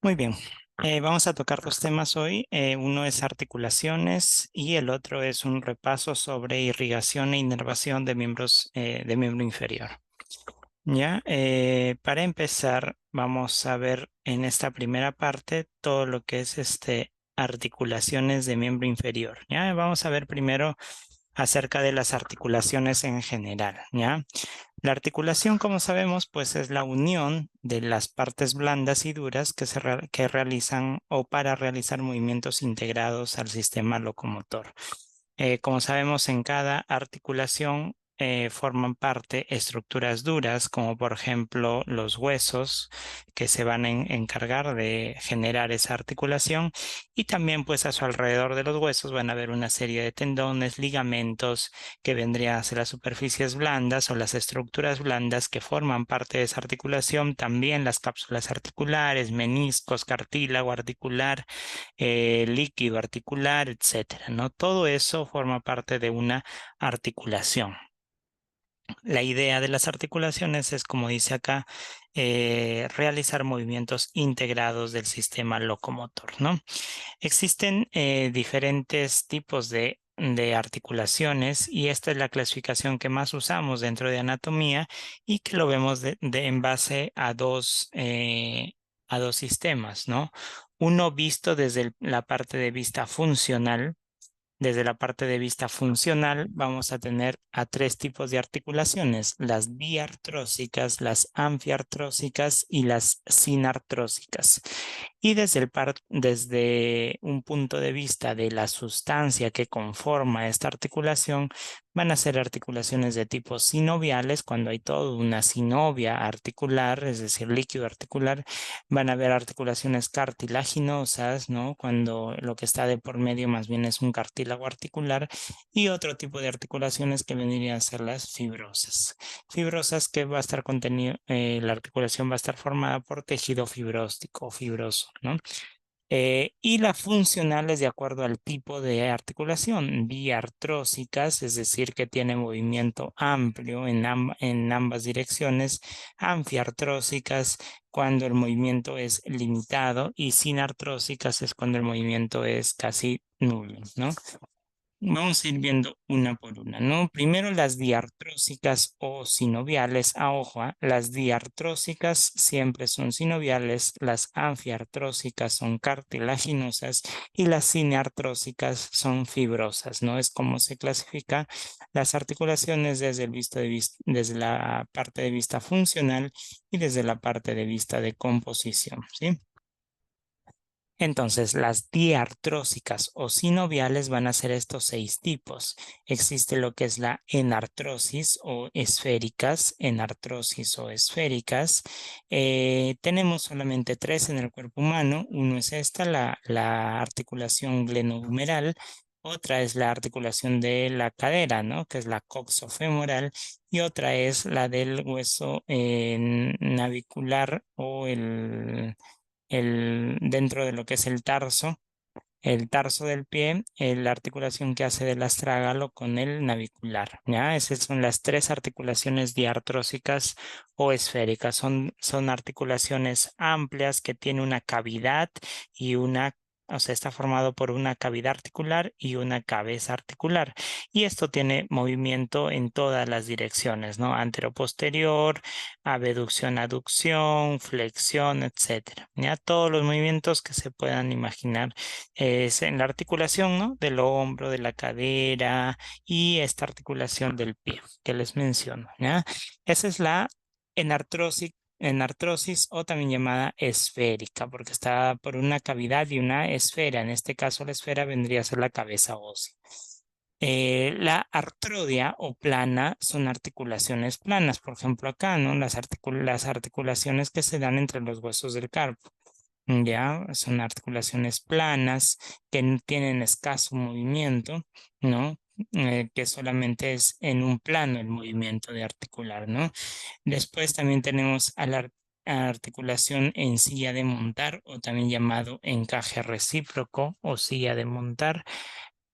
Muy bien. Vamos a tocar dos temas hoy. Uno es articulaciones y el otro es un repaso sobre irrigación e inervación de miembros de miembro inferior. Ya, para empezar, vamos a ver en esta primera parte todo lo que es articulaciones de miembro inferior. Ya, vamos a ver primero acerca de las articulaciones en general. Ya. La articulación, como sabemos, pues es la unión de las partes blandas y duras que realizan o para realizar movimientos integrados al sistema locomotor. Como sabemos, en cada articulación forman parte estructuras duras, como por ejemplo los huesos que se van a encargar de generar esa articulación, y también pues a su alrededor de los huesos van a haber una serie de tendones, ligamentos que vendrían a ser las superficies blandas o las estructuras blandas que forman parte de esa articulación, también las cápsulas articulares, meniscos, cartílago articular, líquido articular, etcétera, ¿no? Todo eso forma parte de una articulación. La idea de las articulaciones es, como dice acá, realizar movimientos integrados del sistema locomotor, ¿no? Existen diferentes tipos de articulaciones y esta es la clasificación que más usamos dentro de anatomía y que lo vemos en base a dos sistemas, ¿no? Uno visto desde la parte de vista funcional. Desde la parte de vista funcional vamos a tener a tres tipos de articulaciones: las diartrósicas, las anfiartrósicas y las sinartrósicas. Y desde un punto de vista de la sustancia que conforma esta articulación, van a ser articulaciones de tipo sinoviales, cuando hay toda una sinovia articular, es decir, líquido articular. Van a haber articulaciones cartilaginosas, ¿no? Cuando lo que está de por medio más bien es un cartílago articular, y otro tipo de articulaciones que vendrían a ser las fibrosas. Fibrosas que va a estar contenido, la articulación va a estar formada por tejido fibróstico o fibroso, ¿no? Y las funcionales de acuerdo al tipo de articulación, diartrósicas, es decir, que tiene movimiento amplio en ambas direcciones; anfiartrósicas, cuando el movimiento es limitado; y sinartrósicas es cuando el movimiento es casi nulo, ¿no? Vamos a ir viendo una por una, ¿no? Primero las diartrósicas o sinoviales. Ojo, las diartrósicas siempre son sinoviales, las anfiartrósicas son cartilaginosas y las sinartrósicas son fibrosas, ¿no? Es como se clasifica las articulaciones desde la parte de vista funcional y desde la parte de vista de composición, ¿sí? Entonces, las diartrósicas o sinoviales van a ser estos seis tipos. Existe lo que es la enartrosis o esféricas. Tenemos solamente tres en el cuerpo humano. Uno es esta, la articulación glenohumeral. Otra es la articulación de la cadera, ¿no? Que es la coxofemoral. Y otra es la del hueso navicular o dentro de lo que es el tarso del pie, la articulación que hace del astrágalo con el navicular, ¿ya? Esas son las tres articulaciones diartrósicas o esféricas. Son articulaciones amplias que tienen una cavidad y o sea, está formado por una cavidad articular y una cabeza articular. Y esto tiene movimiento en todas las direcciones, ¿no? Antero-posterior, abducción, aducción, flexión, etcétera. Ya todos los movimientos que se puedan imaginar es en la articulación, ¿no? Del hombro, de la cadera y esta articulación del pie que les menciono, ¿ya? Esa es la enartrosis o también llamada esférica, porque está por una cavidad y una esfera. En este caso, la esfera vendría a ser la cabeza ósea. La artrodia o plana son articulaciones planas, por ejemplo acá, ¿no? Las articulaciones que se dan entre los huesos del carpo. Ya, son articulaciones planas que tienen escaso movimiento, ¿no? Que solamente es en un plano el movimiento de articular, ¿no? Después también tenemos articulación en silla de montar o también llamado encaje recíproco o silla de montar.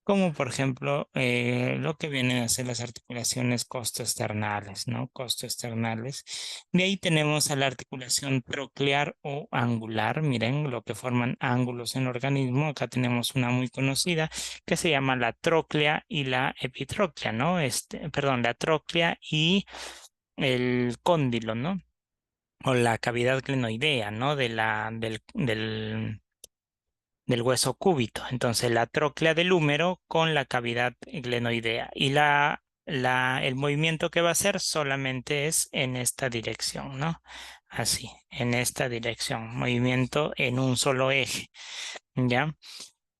como por ejemplo lo que vienen a ser las articulaciones costoesternales, ¿no? Costoesternales. De ahí tenemos a la articulación troclear o angular. Miren lo que forman ángulos en el organismo. Acá tenemos una muy conocida que se llama la tróclea y la epitróclea, ¿no? Perdón, la tróclea y el cóndilo, ¿no? O la cavidad glenoidea, ¿no? Del hueso cúbito. Entonces, la tróclea del húmero con la cavidad glenoidea. Y el movimiento que va a hacer solamente es en esta dirección, ¿no? Así, en esta dirección. Movimiento en un solo eje, ¿ya?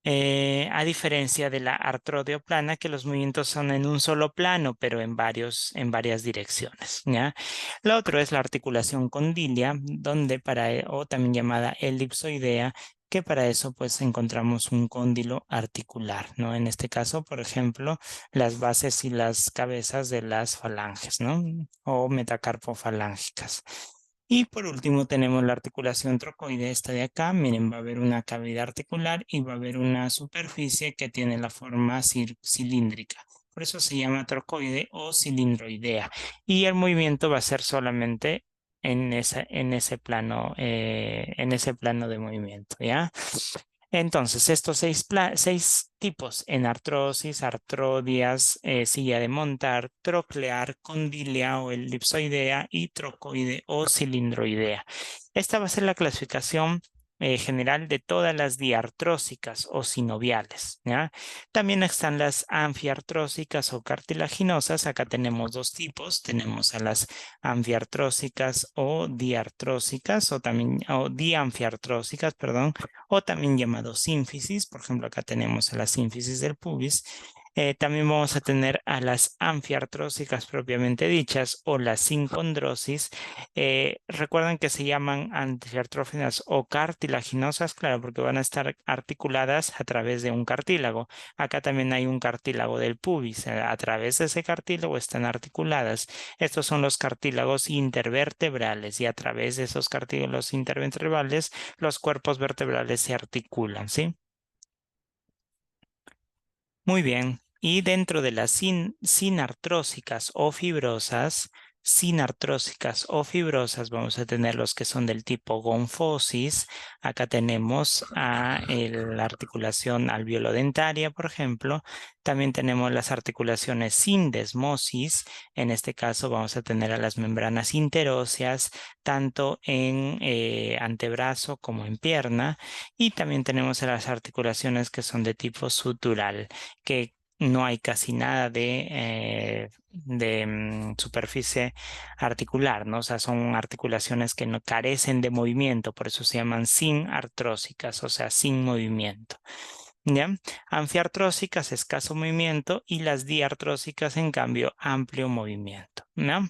A diferencia de la artrodio plana, que los movimientos son en un solo plano, pero en varias direcciones, ¿ya? La otra es la articulación condilia, donde o también llamada elipsoidea, que para eso pues encontramos un cóndilo articular, ¿no? En este caso, por ejemplo, las bases y las cabezas de las falanges, ¿no? O metacarpofalángicas. Y por último tenemos la articulación trocoide, esta de acá. Miren, va a haber una cavidad articular y va a haber una superficie que tiene la forma cilíndrica. Por eso se llama trocoide o cilindroidea. Y el movimiento va a ser solamente en ese plano de movimiento, ¿ya? Entonces, estos seis tipos en artrosis, artrodias, silla de montar, troclear, condilia o elipsoidea y trocoide o cilindroidea. Esta va a ser la clasificación general de todas las diartrósicas o sinoviales, ¿ya? También están las anfiartrósicas o cartilaginosas. Acá tenemos dos tipos. Tenemos a las anfiartrósicas o diartrósicas o dianfiartrósicas, perdón, o también llamado sínfisis. Por ejemplo, acá tenemos a la sínfisis del pubis. También vamos a tener a las anfiartrósicas propiamente dichas o las sincondrosis. Recuerden que se llaman anfiartrófinas o cartilaginosas, claro, porque van a estar articuladas a través de un cartílago. Acá también hay un cartílago del pubis. A través de ese cartílago están articuladas. Estos son los cartílagos intervertebrales y a través de esos cartílagos intervertebrales los cuerpos vertebrales se articulan, ¿sí? Muy bien. Y dentro de las sinartrósicas o fibrosas, vamos a tener los que son del tipo gonfosis. Acá tenemos la articulación alveolodentaria, por ejemplo. También tenemos las articulaciones sindesmosis. En este caso vamos a tener a las membranas interóseas, tanto en antebrazo como en pierna. Y también tenemos a las articulaciones que son de tipo sutural, que no hay casi nada de superficie articular, ¿no? O sea, son articulaciones que no carecen de movimiento, por eso se llaman sin artrósicas, o sea, sin movimiento. ¿Ya? Anfiartrósicas, escaso movimiento, y las diartrósicas, en cambio, amplio movimiento, ¿no?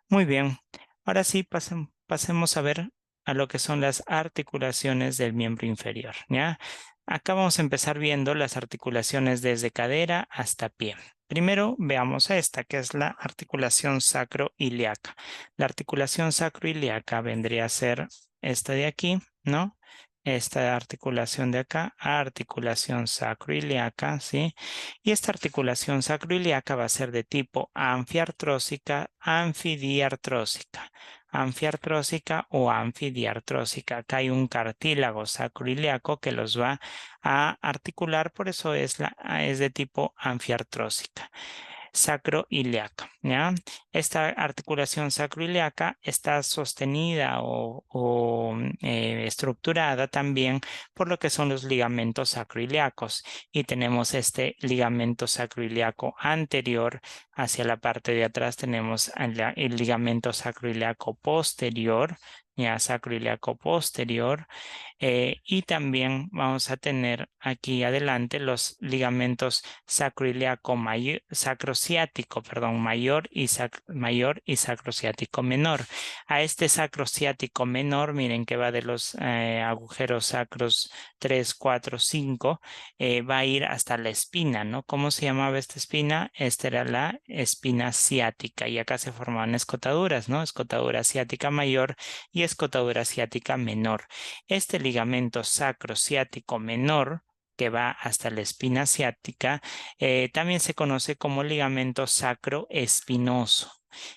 Muy bien. Ahora sí, pasemos a ver a lo que son las articulaciones del miembro inferior, ¿ya? Acá vamos a empezar viendo las articulaciones desde cadera hasta pie. Primero veamos esta, que es la articulación sacroiliaca. La articulación sacroiliaca vendría a ser esta de aquí, ¿no? Esta articulación de acá, articulación sacroiliaca, ¿sí? Y esta articulación sacroiliaca va a ser de tipo anfiartrósica, anfidiartrósica, anfiartrósica o anfidiartrósica. Acá hay un cartílago sacroiliaco que los va a articular, por eso es de tipo anfiartrósica. Sacroiliaca, ¿ya? Esta articulación sacroiliaca está sostenida o estructurada también por lo que son los ligamentos sacroiliacos, y tenemos este ligamento sacroiliaco anterior. Hacia la parte de atrás tenemos el ligamento sacroiliaco posterior, ya sacroiliaco posterior. Y también vamos a tener aquí adelante los ligamentos sacroiliaco mayor, sacrociático, perdón, mayor y sacrociático menor. A este sacrociático menor, miren que va de los agujeros sacros 3, 4, 5, va a ir hasta la espina, ¿no? ¿Cómo se llamaba esta espina? Esta era la espina ciática, y acá se formaban escotaduras, ¿no? Escotadura ciática mayor y escotadura ciática menor. Este ligamento sacrociático menor que va hasta la espina ciática, también se conoce como ligamento sacroespinoso.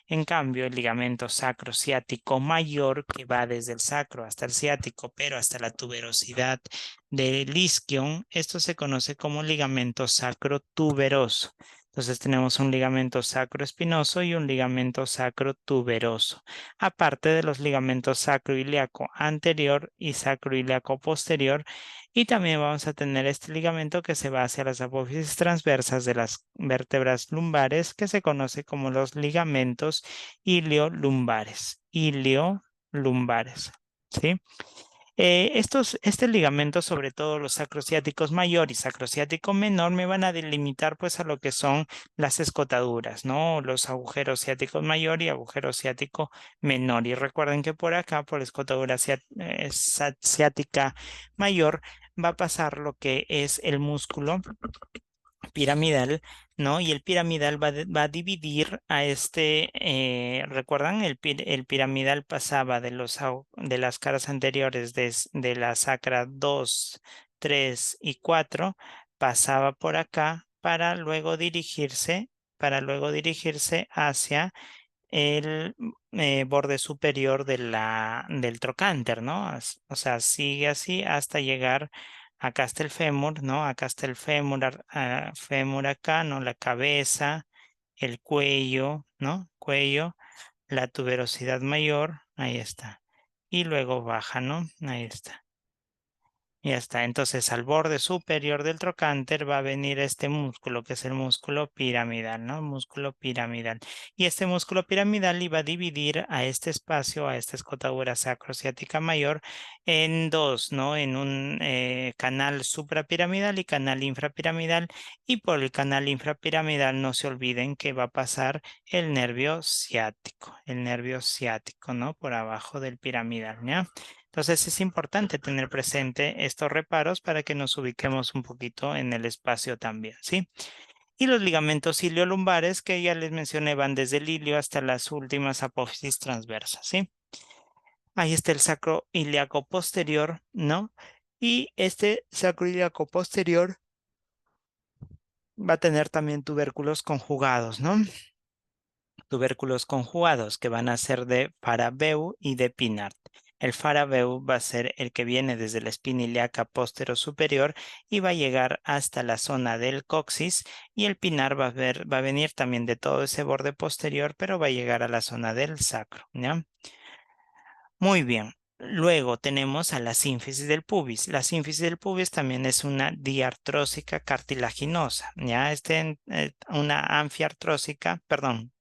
En cambio, el ligamento sacrociático mayor, que va desde el sacro hasta el ciático, pero hasta la tuberosidad del isquion, esto se conoce como ligamento sacrotuberoso. Entonces tenemos un ligamento sacroespinoso y un ligamento sacrotuberoso, aparte de los ligamentos sacroiliaco anterior y sacroiliaco posterior. Y también vamos a tener este ligamento que se va hacia las apófisis transversas de las vértebras lumbares, que se conoce como los ligamentos iliolumbares. Iliolumbares, ¿sí? Este ligamento, sobre todo los sacrociáticos mayor y sacrociático menor, me van a delimitar pues a lo que son las escotaduras, ¿no? Los agujeros ciáticos mayor y agujero ciático menor. Y recuerden que por acá, por la escotadura ciática mayor, va a pasar lo que es el músculo piramidal, ¿no? Y el piramidal va a dividir a ¿recuerdan? El piramidal pasaba de las caras anteriores de la sacra 2, 3 y 4, pasaba por acá para luego dirigirse hacia el borde superior del trocánter, ¿no? O sea, sigue así hasta llegar, acá está el fémur, ¿no? Acá está el fémur, fémur acá, ¿no? La cabeza, el cuello, ¿no? Cuello, la tuberosidad mayor, ahí está. Y luego baja, ¿no? Ahí está. Ya está. Entonces, al borde superior del trocánter va a venir este músculo, que es el músculo piramidal, ¿no? Músculo piramidal. Y este músculo piramidal iba a dividir a este espacio, a esta escotadura sacrociática mayor, en dos, ¿no? En un canal suprapiramidal y canal infrapiramidal. Y por el canal infrapiramidal, no se olviden que va a pasar el nervio ciático, ¿no? Por abajo del piramidal, ¿ya? Entonces es importante tener presente estos reparos para que nos ubiquemos un poquito en el espacio también, ¿sí? Y los ligamentos iliolumbares que ya les mencioné van desde el ilio hasta las últimas apófisis transversas, ¿sí? Ahí está el sacro ilíaco posterior, ¿no? Y este sacro ilíaco posterior va a tener también tubérculos conjugados, ¿no? Tubérculos conjugados que van a ser de Farabeu y de Pinart. El Farabeu va a ser el que viene desde la espina ilíaca postero superior y va a llegar hasta la zona del coxis, y el Pinar va a venir también de todo ese borde posterior, pero va a llegar a la zona del sacro, ¿ya? Muy bien. Luego tenemos a la sínfisis del pubis. La sínfisis del pubis también es una diartrósica cartilaginosa, ¿ya? Una anfiartrósica, perdón,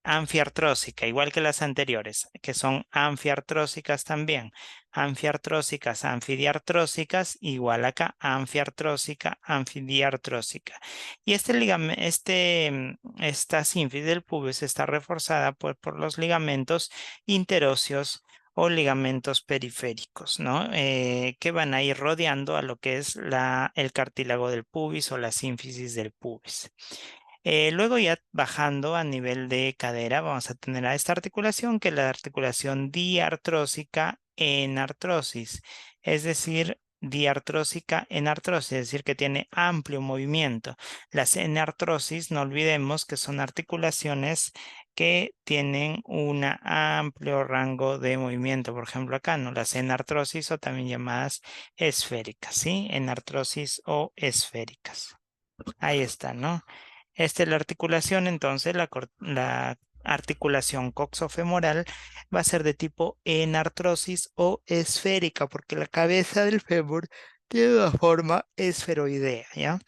anfiartrósica, igual que las anteriores, que son anfiartrósicas también. Anfiartrósicas, anfidiartrósicas, igual acá, anfiartrósica, anfidiartrósica. Y esta sínfisis del pubis está reforzada por los ligamentos interóseos o ligamentos periféricos, ¿no? Que van a ir rodeando a lo que es el cartílago del pubis o la sínfisis del pubis. Luego ya bajando a nivel de cadera vamos a tener a esta articulación, que es la articulación diartrósica en artrosis, es decir, diartrósica en artrosis, es decir, que tiene amplio movimiento. Las enartrosis, no olvidemos que son articulaciones que tienen un amplio rango de movimiento. Por ejemplo, acá, ¿no? Las enartrosis o también llamadas esféricas, ¿sí? Enartrosis o esféricas. Ahí está, ¿no? Esta es la articulación, entonces la articulación coxofemoral va a ser de tipo enartrosis o esférica, porque la cabeza del fémur tiene una forma esferoidea, ¿ya?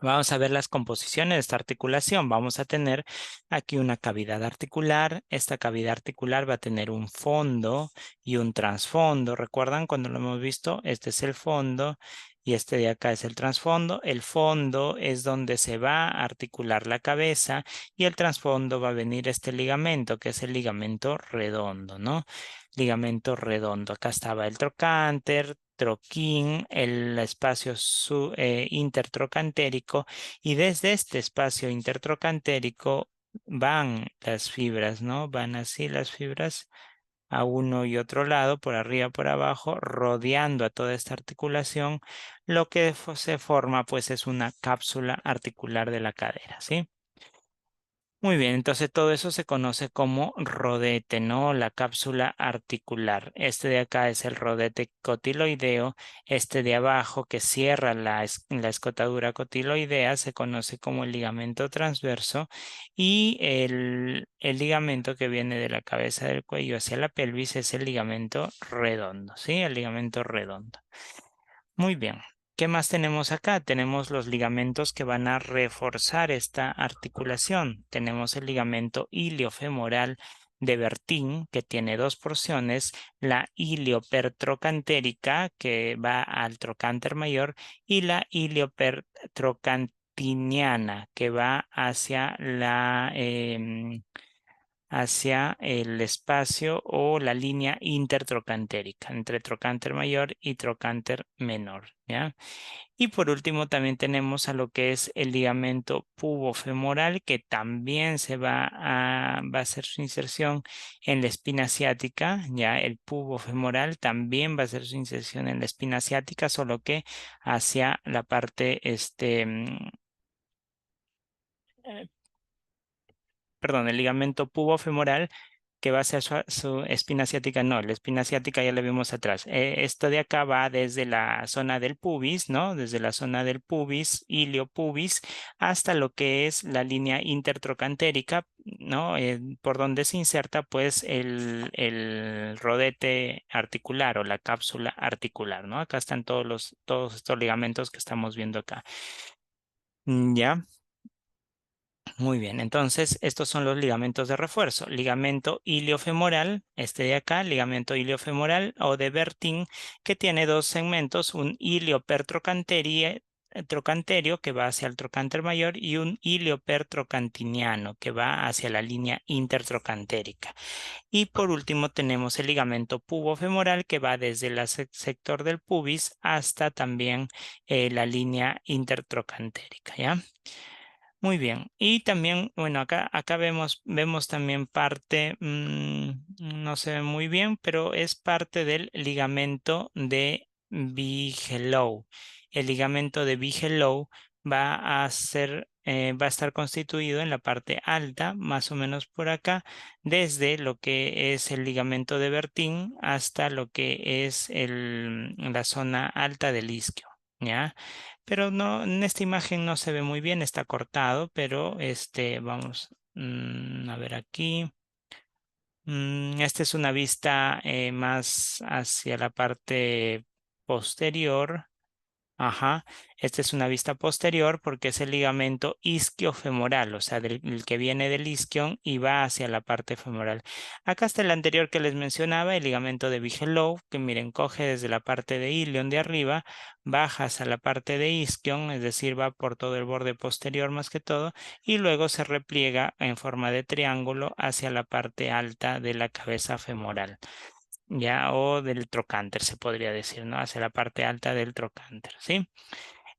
Vamos a ver las composiciones de esta articulación. Vamos a tener aquí una cavidad articular. Esta cavidad articular va a tener un fondo y un trasfondo. ¿Recuerdan cuando lo hemos visto? Este es el fondo y este de acá es el trasfondo. El fondo es donde se va a articular la cabeza, y el trasfondo va a venir este ligamento, que es el ligamento redondo, ¿no? Ligamento redondo. Acá estaba el trocánter, troquín, el espacio intertrocantérico, y desde este espacio intertrocantérico van las fibras, ¿no? Van así las fibras, a uno y otro lado, por arriba, por abajo, rodeando a toda esta articulación. Lo que se forma pues es una cápsula articular de la cadera, ¿sí? Muy bien, entonces todo eso se conoce como rodete, ¿no? La cápsula articular. Este de acá es el rodete cotiloideo. Este de abajo que cierra la escotadura cotiloidea se conoce como el ligamento transverso. Y el ligamento que viene de la cabeza del cuello hacia la pelvis es el ligamento redondo, ¿sí? El ligamento redondo. Muy bien. ¿Qué más tenemos acá? Tenemos los ligamentos que van a reforzar esta articulación. Tenemos el ligamento iliofemoral de Bertin, que tiene dos porciones, la iliopertrocantérica, que va al trocánter mayor, y la iliopertrocantiniana, que va hacia el espacio o la línea intertrocantérica, entre trocánter mayor y trocánter menor, ¿ya? Y por último también tenemos a lo que es el ligamento pubofemoral, que también va a hacer su inserción en la espina ciática, ya el pubofemoral también va a hacer su inserción en la espina ciática, solo que hacia la parte, perdón, el ligamento pubofemoral que va hacia su espina ciática, no, la espina ciática ya la vimos atrás. Esto de acá va desde la zona del pubis, ¿no? Desde la zona del pubis, iliopubis, hasta lo que es la línea intertrocantérica, ¿no? Por donde se inserta pues el rodete articular o la cápsula articular, ¿no? Acá están todos estos ligamentos que estamos viendo acá. ¿Ya? Muy bien, entonces estos son los ligamentos de refuerzo. Ligamento iliofemoral, este de acá, ligamento iliofemoral o de Bertin, que tiene dos segmentos, un iliopertrocanterio que va hacia el trocánter mayor y un iliopertrocantiniano que va hacia la línea intertrocantérica. Y por último tenemos el ligamento pubofemoral que va desde el sector del pubis hasta también la línea intertrocantérica, ¿ya? Muy bien. Y también, bueno, acá vemos también parte, no se ve muy bien, pero es parte del ligamento de Bigelow. El ligamento de Bigelow va a estar constituido en la parte alta, más o menos por acá, desde lo que es el ligamento de Bertin hasta lo que es la zona alta del isquio, ¿ya? Pero no, en esta imagen no se ve muy bien, está cortado, pero vamos a ver aquí. Esta es una vista más hacia la parte posterior. Ajá, esta es una vista posterior porque es el ligamento isquiofemoral, o sea, el que viene del isquion y va hacia la parte femoral. Acá está el anterior que les mencionaba, el ligamento de Bigelow, que miren, coge desde la parte de ilion de arriba, baja hacia la parte de isquion, es decir, va por todo el borde posterior más que todo, y luego se repliega en forma de triángulo hacia la parte alta de la cabeza femoral, ya, o del trocánter se podría decir, ¿no? Hacia la parte alta del trocánter, ¿sí?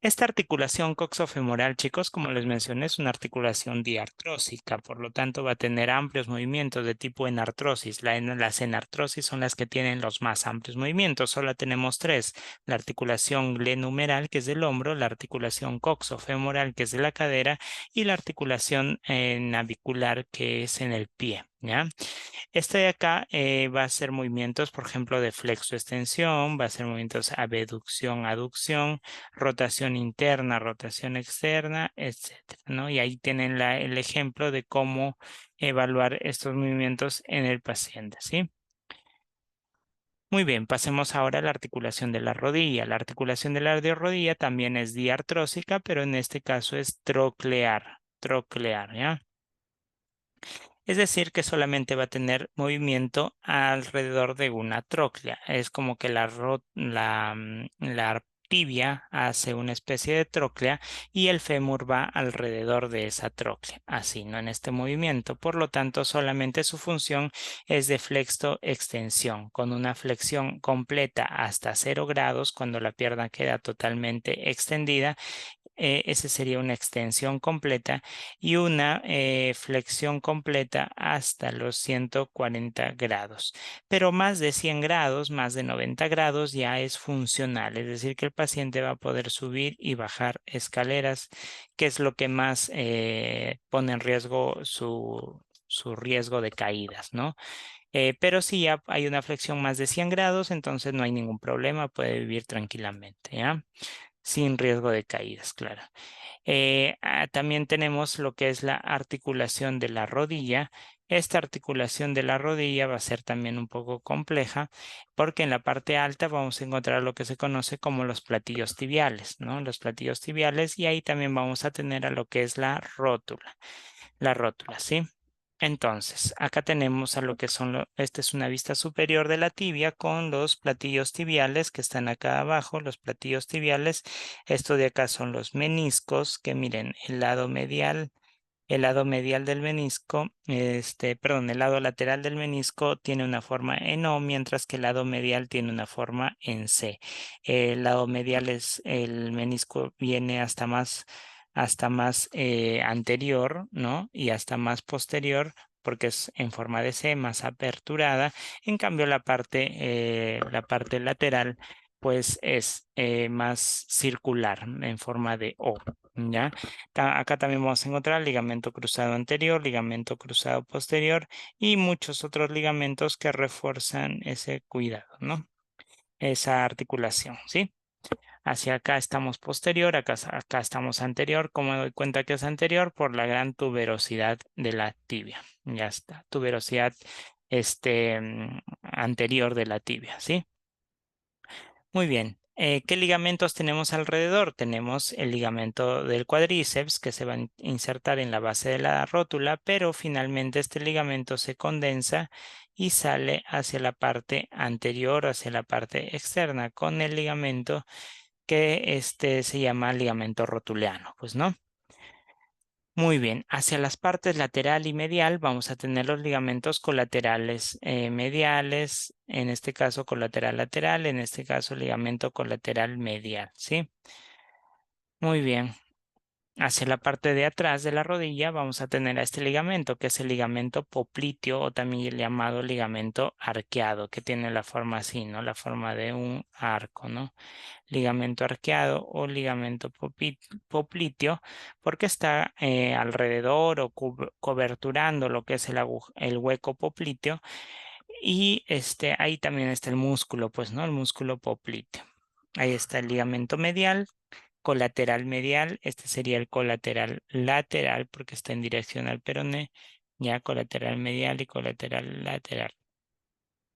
Esta articulación coxofemoral, chicos, como les mencioné, es una articulación diartrósica, por lo tanto va a tener amplios movimientos de tipo enartrosis. Las enartrosis son las que tienen los más amplios movimientos, solo tenemos tres: la articulación glenumeral, que es del hombro, la articulación coxofemoral, que es de la cadera, y la articulación navicular, que es en el pie, ¿ya? Este de acá va a hacer movimientos, por ejemplo, de flexo-extensión, va a hacer movimientos abducción-aducción, rotación interna, rotación externa, etcétera, ¿no? Y ahí tienen el ejemplo de cómo evaluar estos movimientos en el paciente, ¿sí? Muy bien, pasemos ahora a la articulación de la rodilla. La articulación de la rodilla también es diartrósica, pero en este caso es troclear, ¿ya? Es decir, que solamente va a tener movimiento alrededor de una tróclea. Es como que la tibia hace una especie de tróclea y el fémur va alrededor de esa tróclea, así, ¿no? En este movimiento. Por lo tanto, solamente su función es de flexo-extensión, con una flexión completa hasta 0 grados cuando la pierna queda totalmente extendida, ese sería una extensión completa y una flexión completa hasta los 140 grados. Pero más de 100 grados, más de 90 grados ya es funcional, es decir, que el paciente va a poder subir y bajar escaleras, que es lo que más pone en riesgo su riesgo de caídas, ¿no? Pero si ya hay una flexión más de 100 grados, entonces no hay ningún problema, puede vivir tranquilamente, ¿ya? Sin riesgo de caídas, claro. También tenemos lo que es la articulación de la rodilla. Esta articulación de la rodilla va a ser también un poco compleja porque en la parte alta vamos a encontrar lo que se conoce como los platillos tibiales, ¿no? Los platillos tibiales y ahí también vamos a tener a lo que es la rótula, ¿sí? Entonces, acá tenemos a lo que son, esta es una vista superior de la tibia con los platillos tibiales que están acá abajo, los platillos tibiales. Esto de acá son los meniscos, que miren, el lado medial del menisco, perdón, el lado lateral del menisco tiene una forma en O, mientras que el lado medial tiene una forma en C. El lado medial es, el menisco viene hasta más anterior, ¿no? Y hasta más posterior, porque es en forma de C, más aperturada. En cambio, la parte lateral, pues es más circular, en forma de O, ¿ya? Acá también vamos a encontrar ligamento cruzado anterior, ligamento cruzado posterior y muchos otros ligamentos que refuerzan ese cuidado, ¿no? Esa articulación, ¿sí? Hacia acá estamos posterior, acá estamos anterior. ¿Cómo me doy cuenta que es anterior? Por la gran tuberosidad de la tibia. Ya está, tuberosidad anterior de la tibia, ¿sí? Muy bien. ¿Qué ligamentos tenemos alrededor? Tenemos el ligamento del cuádriceps que se va a insertar en la base de la rótula, pero finalmente este ligamento se condensa y sale hacia la parte anterior, hacia la parte externa, con el ligamento que se llama ligamento rotuliano, pues, ¿no? Muy bien, hacia las partes lateral y medial vamos a tener los ligamentos colaterales mediales, en este caso colateral lateral, en este caso ligamento colateral medial, ¿sí? Muy bien. Hacia la parte de atrás de la rodilla vamos a tener a este ligamento, que es el ligamento popliteo o también llamado ligamento arqueado, que tiene la forma así, ¿no? La forma de un arco, ¿no? Ligamento arqueado o ligamento popliteo, porque está alrededor o coberturando lo que es el hueco popliteo y ahí también está el músculo, pues, ¿no? El músculo popliteo. Ahí está el ligamento medial, colateral medial, este sería el colateral lateral porque está en dirección al peroné, ya colateral medial y colateral lateral.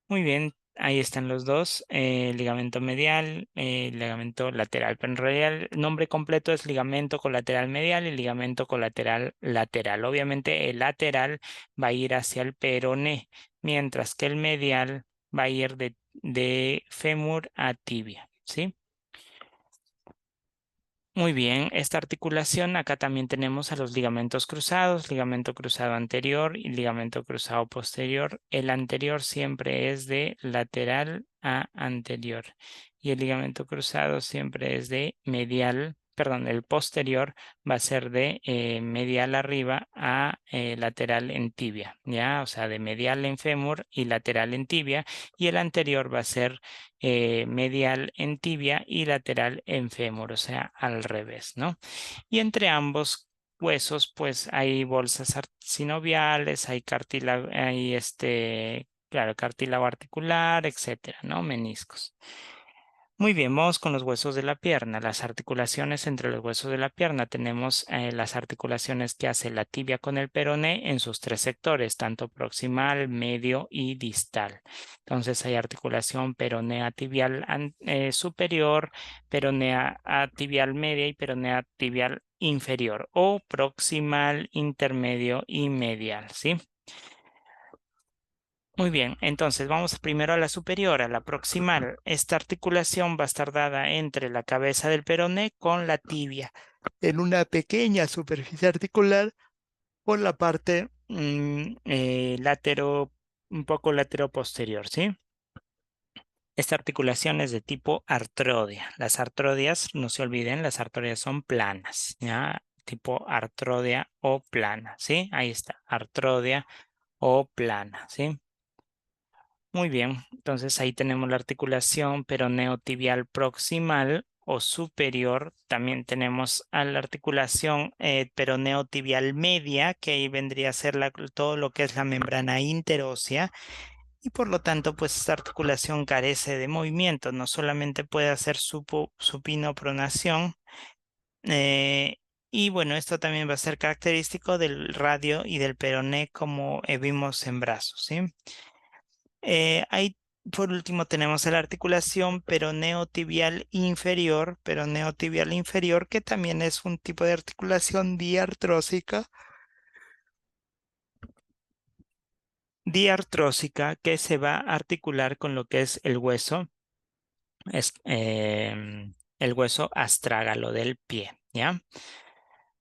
Muy bien, ahí están los dos, ligamento medial, ligamento lateral, pero en realidad el nombre completo es ligamento colateral medial y ligamento colateral lateral. Obviamente el lateral va a ir hacia el peroné, mientras que el medial va a ir de fémur a tibia, ¿sí? Muy bien, esta articulación, acá también tenemos a los ligamentos cruzados, ligamento cruzado anterior y ligamento cruzado posterior. El anterior siempre es de lateral a anterior y el ligamento cruzado siempre es de medial, perdón, el posterior va a ser de medial arriba a lateral en tibia, ¿ya? O sea, de medial en fémur y lateral en tibia y el anterior va a ser medial en tibia y lateral en fémur, o sea, al revés, ¿no? Y entre ambos huesos, pues hay bolsas sinoviales, hay cartílago, hay claro, cartílago articular, etcétera, ¿no? Meniscos. Muy bien, vamos con los huesos de la pierna. Las articulaciones entre los huesos de la pierna. Tenemos las articulaciones que hace la tibia con el peroné en sus tres sectores, tanto proximal, medio y distal. Entonces hay articulación peronea tibial superior, peronea tibial media y peronea tibial inferior o proximal, intermedio y medial, ¿sí? Muy bien, entonces vamos primero a la superior, a la proximal. Esta articulación va a estar dada entre la cabeza del peroné con la tibia, en una pequeña superficie articular por la parte un poco latero posterior, ¿sí? Esta articulación es de tipo artrodia. Las artrodias, no se olviden, las artrodias son planas, ¿ya? Tipo artrodia o plana, ¿sí? Ahí está, artrodia o plana, ¿sí? Muy bien, entonces ahí tenemos la articulación peroneo-tibial proximal o superior. También tenemos a la articulación peroneo-tibial media, que ahí vendría a ser todo lo que es la membrana interósea. Y por lo tanto, pues esta articulación carece de movimiento, no solamente puede hacer supinopronación. eh, y bueno, esto también va a ser característico del radio y del peroné como vimos en brazos, ¿sí? Ahí por último tenemos la articulación peroneo tibial inferior, que también es un tipo de articulación diartrósica que se va a articular con lo que es el hueso astrágalo del pie, ¿ya?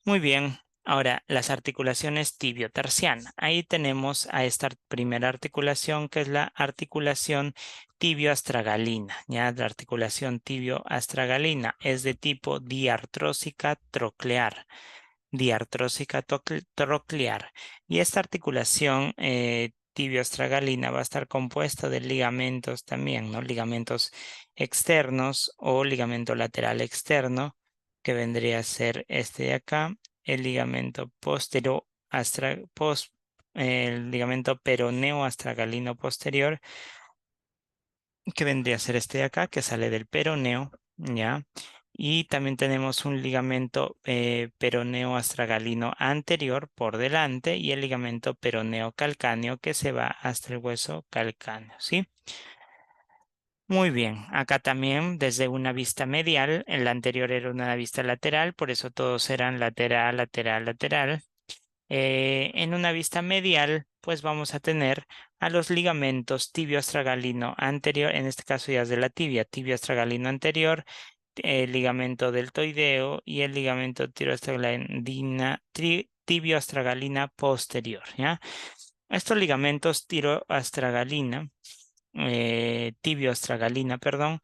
Muy bien. Ahora, las articulaciones tibio-tarsiana. Ahí tenemos a esta primera articulación, que es la articulación tibio-astragalina, ¿ya? La articulación tibio-astragalina es de tipo diartrósica troclear. Troclear. Y esta articulación tibio-astragalina va a estar compuesta de ligamentos también, ¿no? Ligamentos externos o ligamento lateral externo, que vendría a ser este de acá, el ligamento posterior, el ligamento peroneo astragalino posterior, que vendría a ser este de acá, que sale del peroneo, ¿ya? Y también tenemos un ligamento peroneo astragalino anterior por delante y el ligamento peroneo calcáneo que se va hasta el hueso calcáneo, ¿sí? Muy bien, acá también desde una vista medial, en la anterior era una vista lateral, por eso todos eran lateral, lateral, lateral. En una vista medial, pues vamos a tener a los ligamentos tibio-astragalino anterior, en este caso ya es de la tibia, tibio-astragalino anterior, el ligamento deltoideo y el ligamento tibio-astragalina posterior, ¿ya? Estos ligamentos tibio-astragalina, perdón,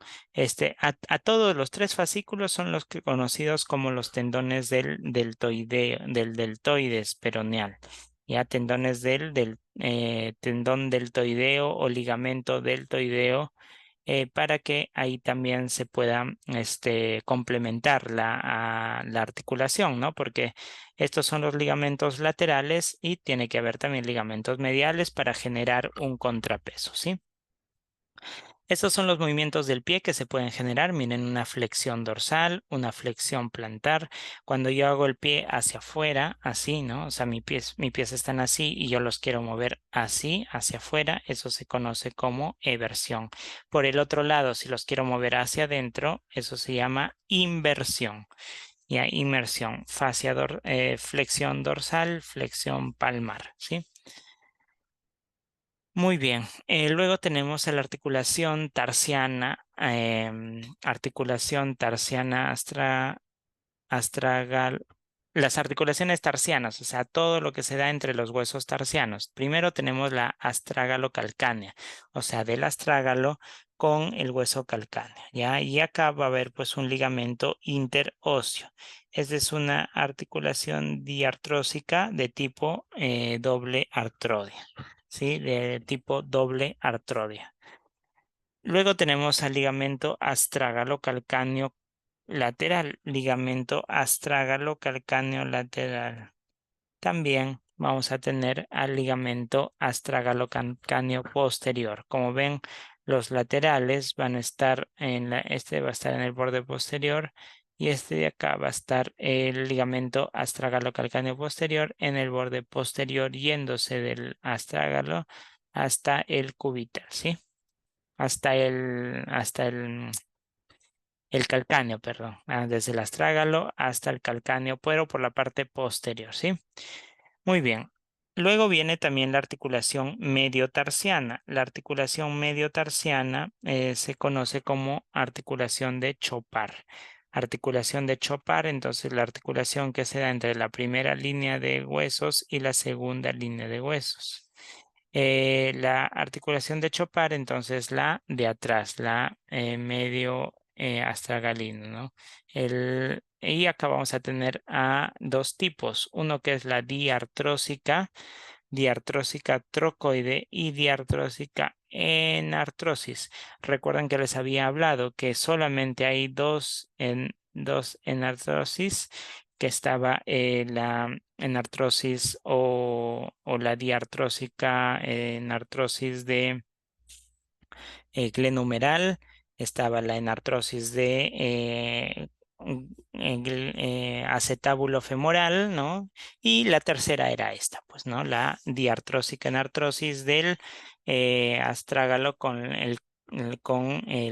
a todos los tres fascículos son los que conocidos como los tendones del deltoides peroneal, ya tendones del tendón deltoideo o ligamento deltoideo, para que ahí también se pueda complementar la articulación, ¿no? Porque estos son los ligamentos laterales y tiene que haber también ligamentos mediales para generar un contrapeso, ¿sí? Estos son los movimientos del pie que se pueden generar. Miren, una flexión dorsal, una flexión plantar. Cuando yo hago el pie hacia afuera, así, ¿no? O sea, mis pies están así y yo los quiero mover así, hacia afuera. Eso se conoce como eversión. Por el otro lado, si los quiero mover hacia adentro, eso se llama inversión. Ya, inmersión, flexión dorsal, flexión palmar, ¿sí? Muy bien. Luego tenemos la articulación tarsiana astragal, las articulaciones tarsianas, o sea, todo lo que se da entre los huesos tarsianos. Primero tenemos la astrágalo calcánea, o sea, del astrágalo con el hueso calcáneo, ¿ya? Y acá va a haber pues un ligamento interóseo. Esta es una articulación diartrósica de tipo doble artrodia, ¿sí? De tipo doble artrodia. Luego tenemos al ligamento astrágalo calcáneo lateral, ligamento astrágalo calcáneo lateral. También vamos a tener al ligamento astrágalo calcáneo posterior. Como ven, los laterales van a estar este va a estar en el borde posterior y este de acá va a estar el ligamento astrágalo calcáneo posterior en el borde posterior yéndose del astrágalo hasta el cubital, ¿sí? El calcáneo, perdón, desde el astrágalo hasta el calcáneo, pero por la parte posterior, ¿sí? Muy bien. Luego viene también la articulación mediotarsiana. La articulación mediotarsiana se conoce como articulación de Chopard. Articulación de Chopard, entonces la articulación que se da entre la primera línea de huesos y la segunda línea de huesos. La articulación de Chopard, entonces la de atrás, la medio astragalino, ¿no? Y acá vamos a tener a dos tipos, uno que es la diartrósica trocoide y diartrósica enartrosis. Recuerdan que les había hablado que solamente hay dos enartrosis, que estaba la enartrosis o la diartrósica enartrosis de glenohumeral, estaba la enartrosis de acetábulo femoral, ¿no? Y la tercera era esta, pues, ¿no? La diartrósica enartrosis del astrágalo con el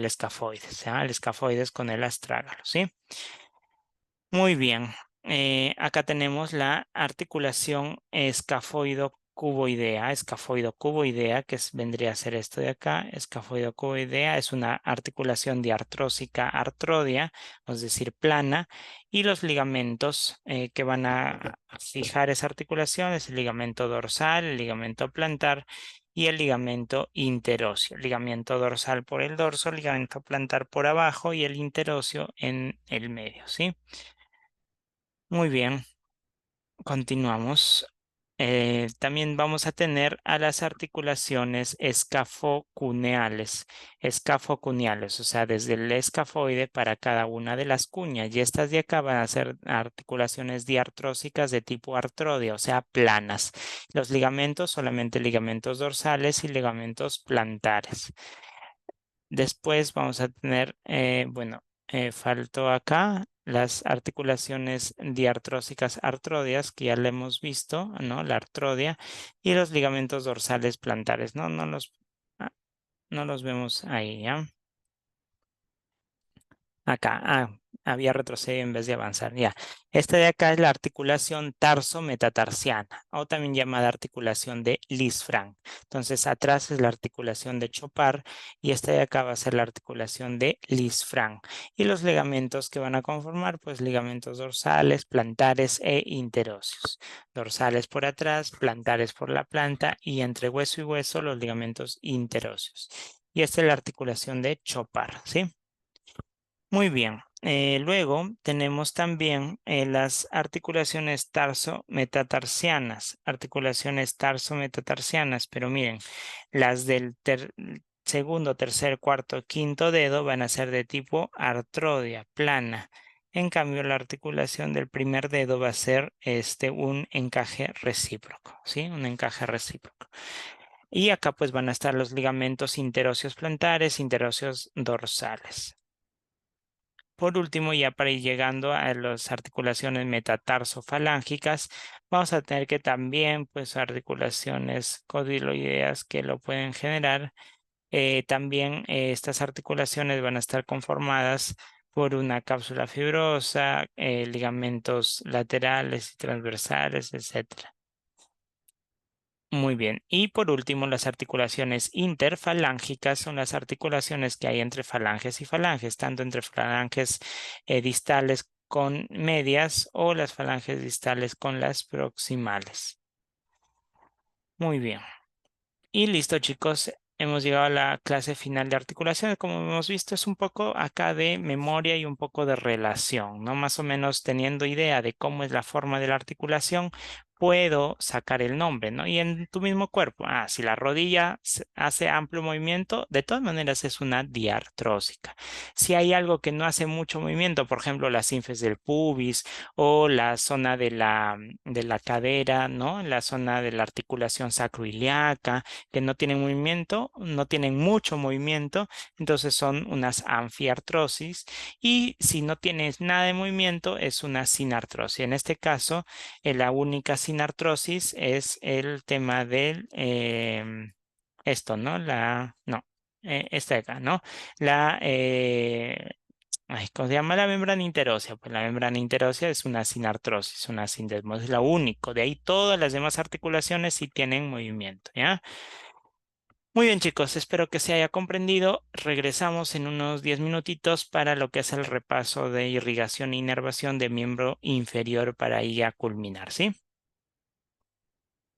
escafoides, ¿ah? El escafoides con el astrágalo, ¿sí? Muy bien. Acá tenemos la articulación escafoido-cuboidea, vendría a ser esto de acá. Escafoido-cuboidea es una articulación diartrósica artrodia, es decir, plana, y los ligamentos que van a fijar esa articulación es el ligamento dorsal, el ligamento plantar y el ligamento interóseo. Ligamento dorsal por el dorso, ligamento plantar por abajo y el interóseo en el medio, ¿sí? Muy bien, continuamos. También vamos a tener a las articulaciones escafocuneales, o sea, desde el escafoide para cada una de las cuñas. Y estas de acá van a ser articulaciones diartrósicas de tipo artrodia, o sea, planas. Los ligamentos, solamente ligamentos dorsales y ligamentos plantares. Después vamos a tener, faltó acá las articulaciones diartrósicas artrodias, que ya le hemos visto, ¿no? La artrodia y los ligamentos dorsales plantares, ¿no? Ah, no los vemos ahí, ¿ya? Acá, había retrocedido en vez de avanzar, ya. Esta de acá es la articulación tarso-metatarsiana, o también llamada articulación de Lisfranc. Entonces, atrás es la articulación de Chopard y esta de acá va a ser la articulación de Lisfranc. Y los ligamentos que van a conformar, pues ligamentos dorsales, plantares e interóseos. Dorsales por atrás, plantares por la planta y entre hueso y hueso los ligamentos interóseos. Y esta es la articulación de Chopard, ¿sí? Muy bien. Luego tenemos también las articulaciones tarso-metatarsianas, pero miren, las del segundo, tercer, cuarto, quinto dedo van a ser de tipo artrodia, plana. En cambio, la articulación del primer dedo va a ser un encaje recíproco, ¿sí? Un encaje recíproco. Y acá pues van a estar los ligamentos interóseos plantares, interóseos dorsales. Por último, ya para ir llegando a las articulaciones metatarsofalángicas, vamos a tener que también, pues, articulaciones condiloideas que lo pueden generar. También estas articulaciones van a estar conformadas por una cápsula fibrosa, ligamentos laterales y transversales, etcétera. Muy bien. Y por último, las articulaciones interfalángicas son las articulaciones que hay entre falanges y falanges, tanto entre falanges distales con medias o las falanges distales con las proximales. Muy bien. Y listo, chicos. Hemos llegado a la clase final de articulaciones. Como hemos visto, es un poco acá de memoria y un poco de relación, ¿no? Más o menos teniendo idea de cómo es la forma de la articulación, puedo sacar el nombre, ¿no? Y en tu mismo cuerpo, si la rodilla hace amplio movimiento, de todas maneras es una diartrósica. Si hay algo que no hace mucho movimiento, por ejemplo, las ínfesis del pubis o la zona de la cadera, ¿no? La zona de la articulación sacroiliaca, que no tienen movimiento, no tienen mucho movimiento, entonces son unas anfiartrosis. Y si no tienes nada de movimiento, es una sinartrosis. En este caso, la única sinartrosis es el tema del esto, ¿no? Esta de acá, ¿no? La ¿cómo se llama la membrana interósea? Pues la membrana interósea es una sinartrosis, una sindesmosis, es lo único. De ahí todas las demás articulaciones sí tienen movimiento, ¿ya? Muy bien, chicos, espero que se haya comprendido. Regresamos en unos 10 minutitos para lo que es el repaso de irrigación e inervación de miembro inferior para ahí a culminar, ¿sí?